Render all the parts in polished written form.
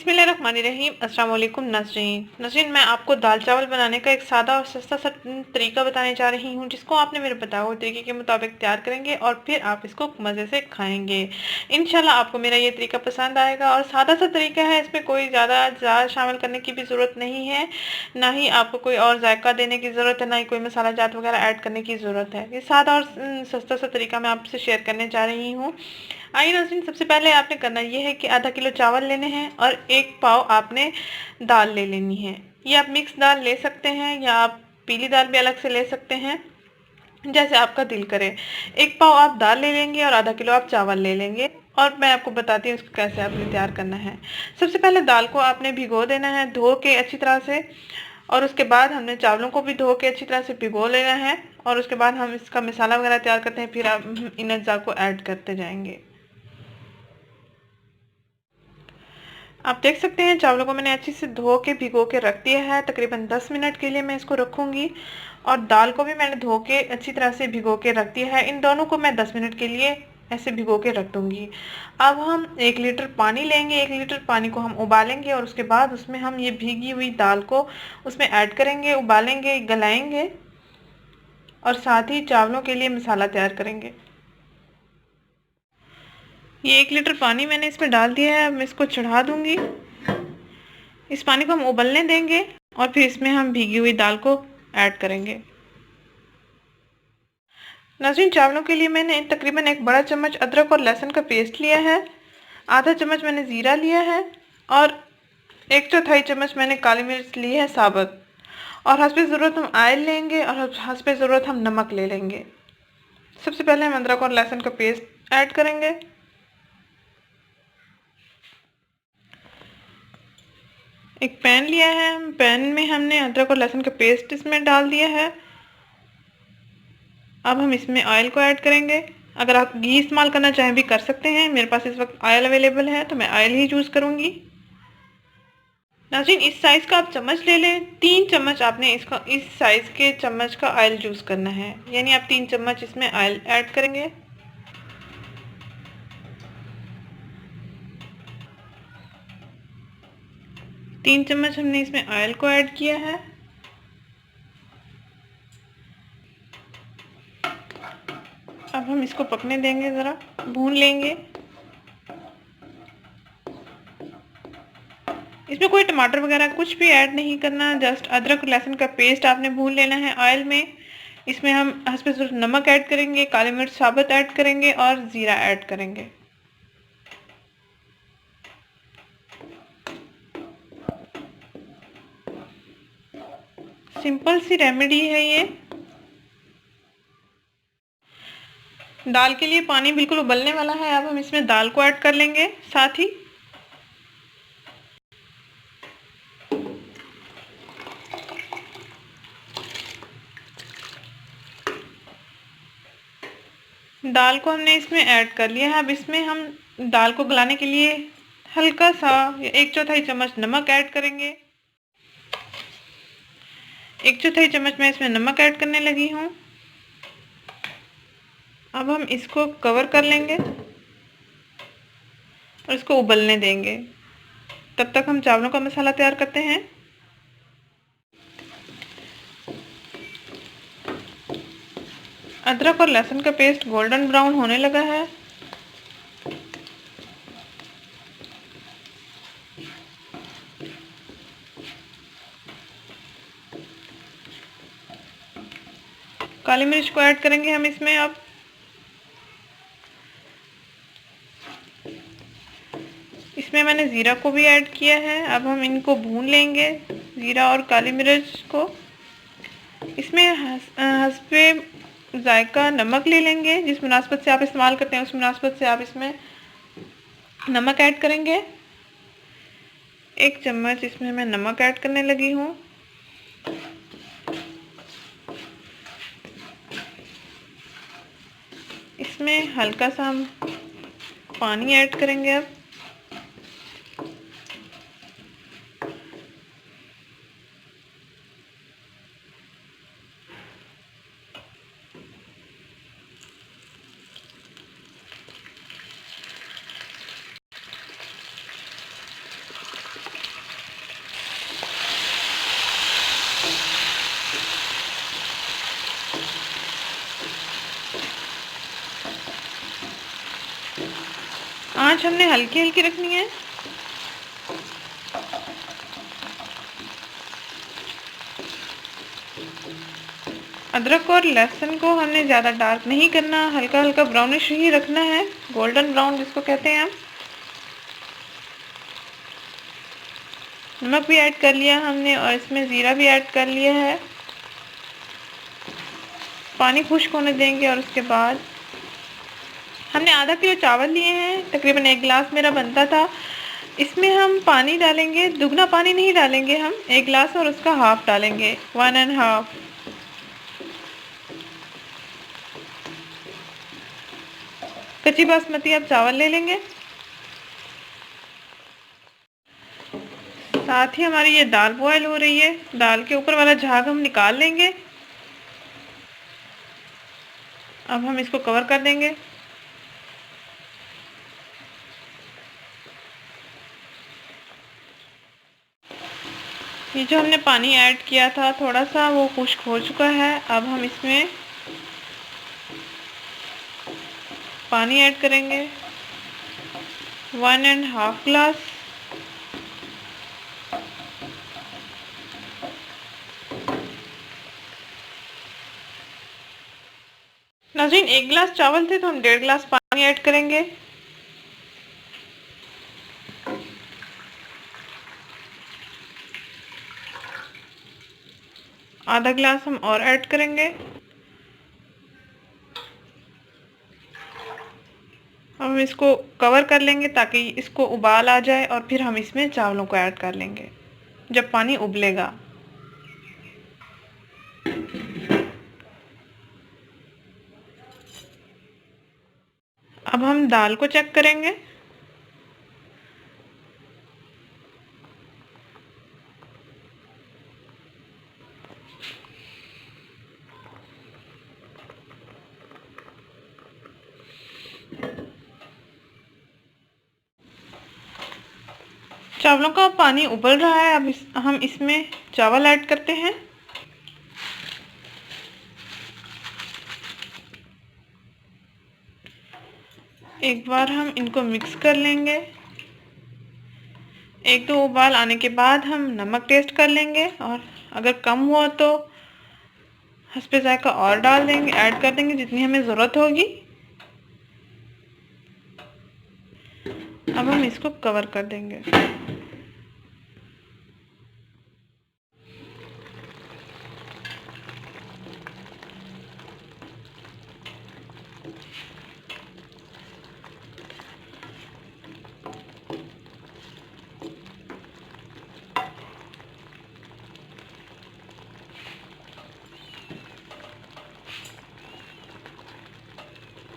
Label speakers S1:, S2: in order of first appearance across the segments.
S1: बिस्मिल्लाहिर्रहमानिर्रहीम। अस्सलाम वालेकुम नाज़रीन, मैं आपको दाल चावल बनाने का एक सादा और सस्ता सा तरीका बताने जा रही हूँ, जिसको आपने मेरे बताए हुए तरीके के मुताबिक तैयार करेंगे और फिर आप इसको मज़े से खाएंगे। इंशाल्लाह आपको मेरा ये तरीका पसंद आएगा। और सादा सा तरीका है, इसमें कोई ज़्यादा शामिल करने की भी ज़रूरत नहीं है, ना ही आपको कोई और जायका देने की ज़रूरत है, ना ही कोई मसाला जात वगैरह ऐड करने की ज़रूरत है। ये सादा और सस्ता सा तरीका मैं आपसे शेयर करने जा रही हूँ। आइए नाज़रीन, सबसे पहले आपने करना ये है कि आधा किलो चावल लेने हैं और 1 पाव आपने दाल ले लेनी है। ये आप मिक्स दाल ले सकते हैं या आप पीली दाल भी अलग से ले सकते हैं, जैसे आपका दिल करे। 1 पाव आप दाल ले लेंगे और आधा किलो आप चावल ले लेंगे। और मैं आपको बताती हूँ इसको कैसे आपने तैयार करना है। सबसे पहले दाल को आपने भिगो देना है, धो के अच्छी तरह से। और उसके बाद हमने चावलों को भी धो के अच्छी तरह से भिगो लेना है। और उसके बाद हम इसका मसाला वगैरह तैयार करते हैं, फिर आप इन अज्जा को ऐड करते जाएंगे। आप देख सकते हैं चावलों को मैंने अच्छे से धो के भिगो के रख दिया है। तकरीबन 10 मिनट के लिए मैं इसको रखूंगी। और दाल को भी मैंने धो के अच्छी तरह से भिगो के रख दिया है। इन दोनों को मैं 10 मिनट के लिए ऐसे भिगो के रख दूंगी। अब हम 1 लीटर पानी लेंगे। 1 लीटर पानी को हम उबालेंगे और उसके बाद उसमें हम ये भीगी हुई दाल को उसमें ऐड करेंगे, उबालेंगे, गलाएंगे और साथ ही चावलों के लिए मसाला तैयार करेंगे। ये 1 लीटर पानी मैंने इसमें डाल दिया है। अब मैं इसको चढ़ा दूंगी। इस पानी को हम उबलने देंगे और फिर इसमें हम भीगी हुई दाल को ऐड करेंगे। नाज़रीन, चावलों के लिए मैंने तकरीबन 1 बड़ा चम्मच अदरक और लहसुन का पेस्ट लिया है, आधा चम्मच मैंने ज़ीरा लिया है और 1/4 चम्मच मैंने काली मिर्च ली है साबुत। और हस्बे ज़रूरत हम ऑयल लेंगे और हस्बे ज़रूरत हम नमक ले लेंगे। सबसे पहले हम अदरक और लहसुन का पेस्ट ऐड करेंगे। एक पैन लिया है, पैन में हमने अदरक और लहसुन का पेस्ट इसमें डाल दिया है। अब हम इसमें ऑयल को ऐड करेंगे। अगर आप घी इस्तेमाल करना चाहें भी कर सकते हैं। मेरे पास इस वक्त ऑयल अवेलेबल है तो मैं ऑयल ही यूज़ करूँगी। नाज़रीन, इस साइज़ का आप चम्मच ले लें। 3 चम्मच आपने इसका इस साइज़ के चम्मच का ऑयल यूज़ करना है, यानी आप 3 चम्मच इसमें ऑयल ऐड करेंगे। तीन चम्मच हमने इसमें ऑयल को ऐड किया है। अब हम इसको पकने देंगे, ज़रा भून लेंगे। इसमें कोई टमाटर वगैरह कुछ भी ऐड नहीं करना, जस्ट अदरक और लहसुन का पेस्ट आपने भून लेना है ऑयल में। इसमें हम हस्बे ज़रूरत नमक ऐड करेंगे, काली मिर्च साबुत ऐड करेंगे और ज़ीरा ऐड करेंगे। सिंपल सी रेमेडी है ये। दाल के लिए पानी बिल्कुल उबलने वाला है। अब हम इसमें दाल को ऐड कर लेंगे। साथ ही दाल को हमने इसमें ऐड कर लिया है। अब इसमें हम दाल को गलाने के लिए हल्का सा 1/4 चम्मच नमक ऐड करेंगे। 1/4 चम्मच मैं इसमें नमक ऐड करने लगी हूँ। अब हम इसको कवर कर लेंगे और इसको उबलने देंगे। तब तक हम चावलों का मसाला तैयार करते हैं। अदरक और लहसुन का पेस्ट गोल्डन ब्राउन होने लगा है। काली मिर्च को ऐड करेंगे हम इसमें। अब इसमें मैंने ज़ीरा को भी ऐड किया है। अब हम इनको भून लेंगे, ज़ीरा और काली मिर्च को। इसमें हस्बे जायका नमक ले लेंगे। जिस मुनासबत से आप इस्तेमाल करते हैं उस मुनासबत से आप इसमें नमक ऐड करेंगे। 1 चम्मच इसमें मैं नमक ऐड करने लगी हूँ। इसमें हल्का सा हम पानी ऐड करेंगे। अब आँच हमने हल्की हल्की रखनी है। अदरक और लहसुन को हमने ज़्यादा डार्क नहीं करना, हल्का हल्का ब्राउनिश ही रखना है, गोल्डन ब्राउन जिसको कहते हैं हम। नमक भी ऐड कर लिया हमने और इसमें ज़ीरा भी ऐड कर लिया है। पानी खुश्क होने देंगे और उसके बाद हमने आधा किलो चावल लिए हैं, तकरीबन 1 गिलास मेरा बनता था। इसमें हम पानी डालेंगे, दुगना पानी नहीं डालेंगे हम, 1 गिलास और उसका हाफ डालेंगे, 1 एंड हाफ। कच्ची बासमती आप चावल ले लेंगे। साथ ही हमारी ये दाल बॉयल हो रही है, दाल के ऊपर वाला झाग हम निकाल लेंगे। अब हम इसको कवर कर देंगे। ये जो हमने पानी ऐड किया था थोड़ा सा, वो खुश्क हो चुका है। अब हम इसमें पानी ऐड करेंगे, 1 एंड हाफ गिलास। नाज़रीन 1 गिलास चावल थे तो हम 1.5 गिलास पानी ऐड करेंगे। आधा गिलास हम और ऐड करेंगे। अब हम इसको कवर कर लेंगे ताकि इसको उबाल आ जाए और फिर हम इसमें चावलों को ऐड कर लेंगे जब पानी उबलेगा। अब हम दाल को चेक करेंगे। चावलों का पानी उबल रहा है। अब हम इसमें चावल ऐड करते हैं। एक बार हम इनको मिक्स कर लेंगे। 1-2 उबाल आने के बाद हम नमक टेस्ट कर लेंगे और अगर कम हुआ तो हस्बे ज़ायक़ा और डाल देंगे, ऐड कर देंगे जितनी हमें ज़रूरत होगी। अब हम इसको कवर कर देंगे।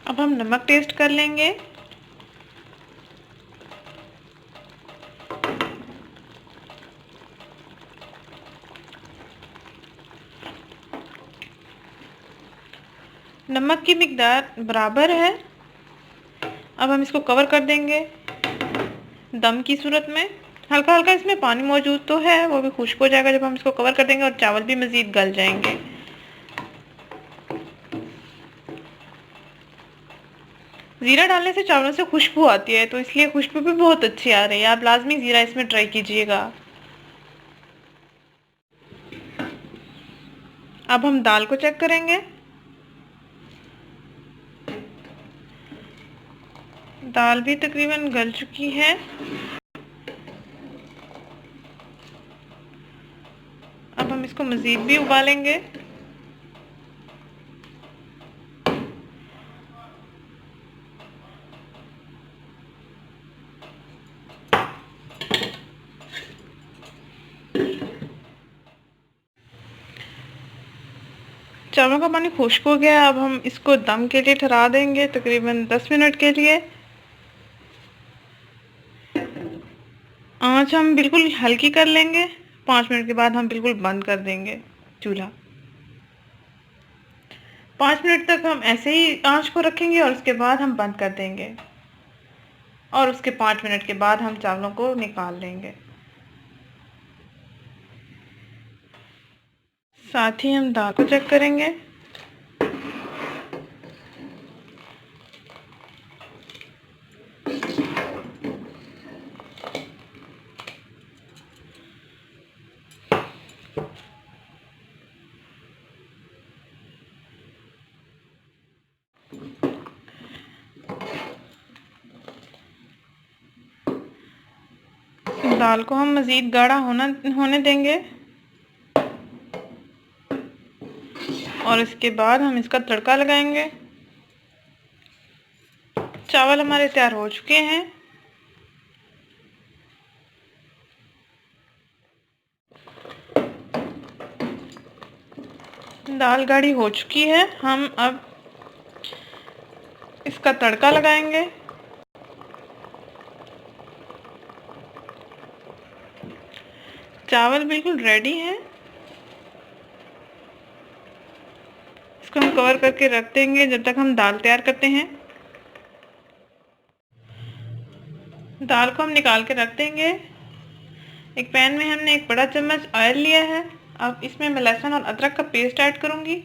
S1: अब हम नमक टेस्ट कर लेंगे। नमक की मिकदार बराबर है। अब हम इसको कवर कर देंगे दम की सूरत में। हल्का हल्का इसमें पानी मौजूद तो है, वो भी खुश्क हो जाएगा जब हम इसको कवर कर देंगे और चावल भी मज़ीद गल जाएंगे। ज़ीरा डालने से चावलों से खुशबू आती है, तो इसलिए खुशबू भी बहुत अच्छी आ रही है। आप लाजमी ज़ीरा इसमें ट्राई कीजिएगा। अब हम दाल को चेक करेंगे। दाल भी तकरीबन गल चुकी है। अब हम इसको मज़ीद भी उबालेंगे। चावलों का पानी खुश्क हो गया। अब हम इसको दम के लिए ठहरा देंगे तकरीबन 10 मिनट के लिए। आँच हम बिल्कुल हल्की कर लेंगे। 5 मिनट के बाद हम बिल्कुल बंद कर देंगे चूल्हा। 5 मिनट तक हम ऐसे ही आँच को रखेंगे और उसके बाद हम बंद कर देंगे और उसके 5 मिनट के बाद हम चावलों को निकाल लेंगे। साथ ही हम दाल को चेक करेंगे। दाल को हम मज़ीद गाढ़ा होने देंगे और इसके बाद हम इसका तड़का लगाएंगे। चावल हमारे तैयार हो चुके हैं। दाल गाढ़ी हो चुकी है। हम अब इसका तड़का लगाएंगे। चावल बिल्कुल रेडी हैं। इसको हम कवर करके रख देंगे जब तक हम दाल तैयार करते हैं। दाल को हम निकाल के रख देंगे। एक पैन में हमने एक बड़ा चम्मच ऑयल लिया है। अब इसमें मैं लहसुन और अदरक का पेस्ट ऐड करूंगी।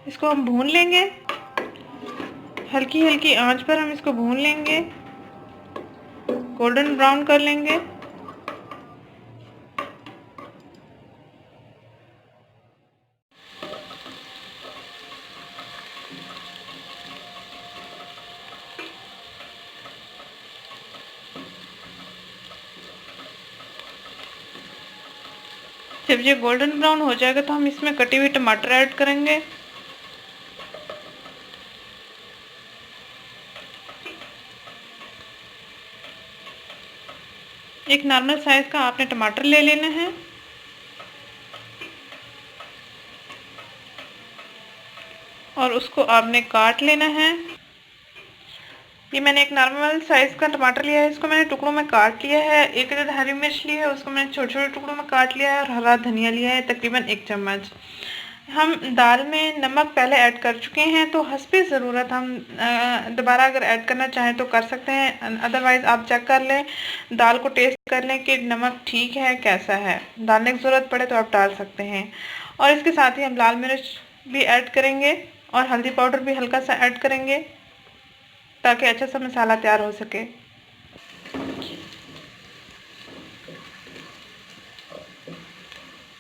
S1: इसको हम भून लेंगे। हल्की हल्की आंच पर हम इसको भून लेंगे, गोल्डन ब्राउन कर लेंगे। जब ये गोल्डन ब्राउन हो जाएगा तो हम इसमें कटी हुई टमाटर ऐड करेंगे। एक नॉर्मल साइज का आपने टमाटर ले लेना है और उसको आपने काट लेना है। ये मैंने एक नॉर्मल साइज का टमाटर लिया है, इसको मैंने टुकड़ों में काट लिया है। एक अदद हरी मिर्च ली है, उसको मैंने छोटे छोटे टुकड़ों में काट लिया है और हरा धनिया लिया है तकरीबन 1 चम्मच। हम दाल में नमक पहले ऐड कर चुके हैं, तो हस्बे ज़रूरत हम दोबारा अगर ऐड करना चाहें तो कर सकते हैं। अदरवाइज़ आप चेक कर लें, दाल को टेस्ट कर लें कि नमक ठीक है कैसा है। डालने की ज़रूरत पड़े तो आप डाल सकते हैं। और इसके साथ ही हम लाल मिर्च भी ऐड करेंगे और हल्दी पाउडर भी हल्का सा ऐड करेंगे ताकि अच्छा सा मसाला तैयार हो सके।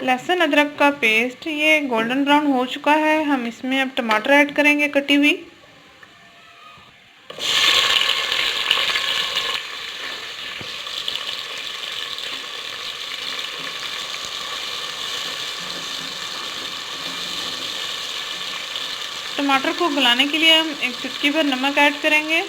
S1: लहसुन अदरक का पेस्ट ये गोल्डन ब्राउन हो चुका है। हम इसमें अब टमाटर ऐड करेंगे कटी हुई। टमाटर को गलाने के लिए हम एक चुटकी भर नमक ऐड करेंगे।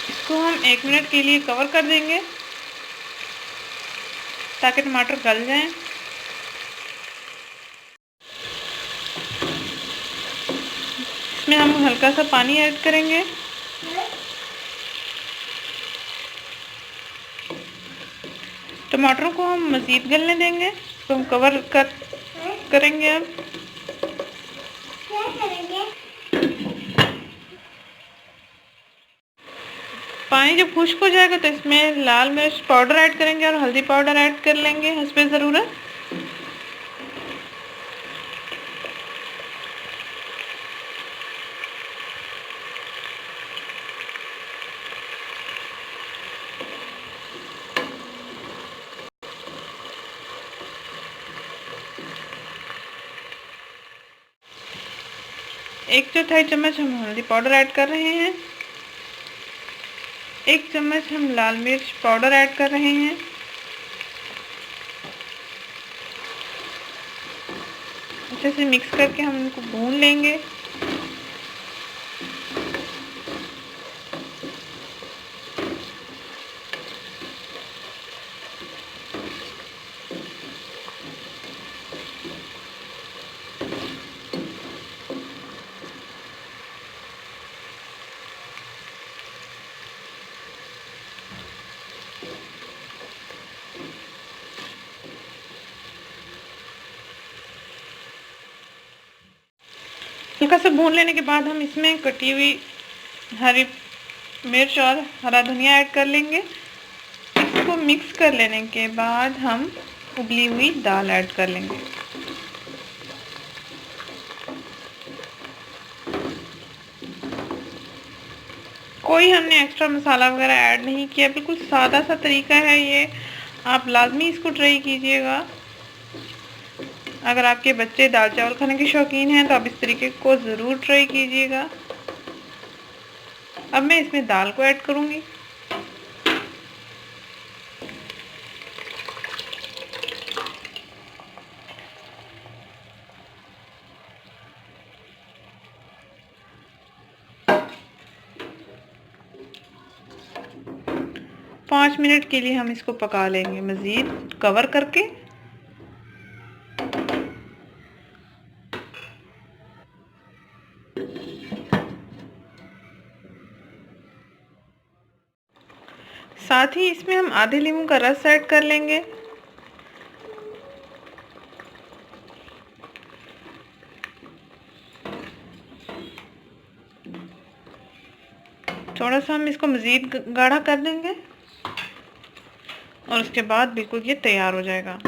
S1: इसको हम 1 मिनट के लिए कवर कर देंगे ताकि टमाटर गल जाएं। इसमें हम हल्का सा पानी ऐड करेंगे। टमाटरों को हम मज़ीद गलने देंगे, तो हम करेंगे। अब क्या करेंगे? पानी जब खुश्क हो जाएगा तो इसमें लाल मिर्च पाउडर ऐड करेंगे और हल्दी पाउडर ऐड कर लेंगे हस्बे ज़रूरत। एक चौथाई चम्मच हम हल्दी पाउडर ऐड कर रहे हैं। 1 चम्मच हम लाल मिर्च पाउडर ऐड कर रहे हैं। अच्छे से मिक्स करके हम इनको भून लेंगे। हल्का सा भून लेने के बाद हम इसमें कटी हुई हरी मिर्च और हरा धनिया ऐड कर लेंगे। इसको मिक्स कर लेने के बाद हम उबली हुई दाल ऐड कर लेंगे। कोई हमने एक्स्ट्रा मसाला वगैरह ऐड नहीं किया, बिल्कुल सादा सा तरीका है ये। आप लाजमी इसको ट्राई कीजिएगा। अगर आपके बच्चे दाल चावल खाने के शौकीन हैं तो आप इस तरीके को ज़रूर ट्राई कीजिएगा। अब मैं इसमें दाल को ऐड करूँगी। पाँच मिनट के लिए हम इसको पका लेंगे मज़ीद कवर करके। साथ ही इसमें हम आधे नींबू का रस ऐड कर लेंगे। थोड़ा सा हम इसको मज़ीद गाढ़ा कर देंगे और उसके बाद बिल्कुल ये तैयार हो जाएगा।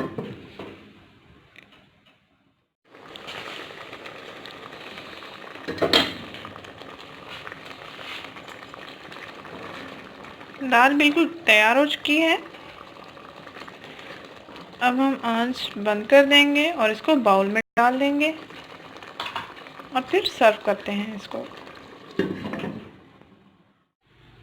S1: दाल बिल्कुल तैयार हो चुकी है। अब हम आंच बंद कर देंगे और इसको बाउल में डाल देंगे और फिर सर्व करते हैं इसको।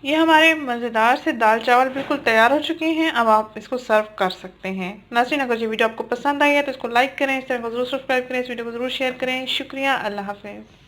S1: ये हमारे मज़ेदार से दाल चावल बिल्कुल तैयार हो चुके हैं। अब आप इसको सर्व कर सकते हैं। नाज़रीन, अगर ये वीडियो आपको पसंद आई है तो इसको लाइक करें, इस चैनल को ज़रूर सब्सक्राइब करें, इस वीडियो को ज़रूर शेयर करें। शुक्रिया, अल्लाह हाफ़िज़।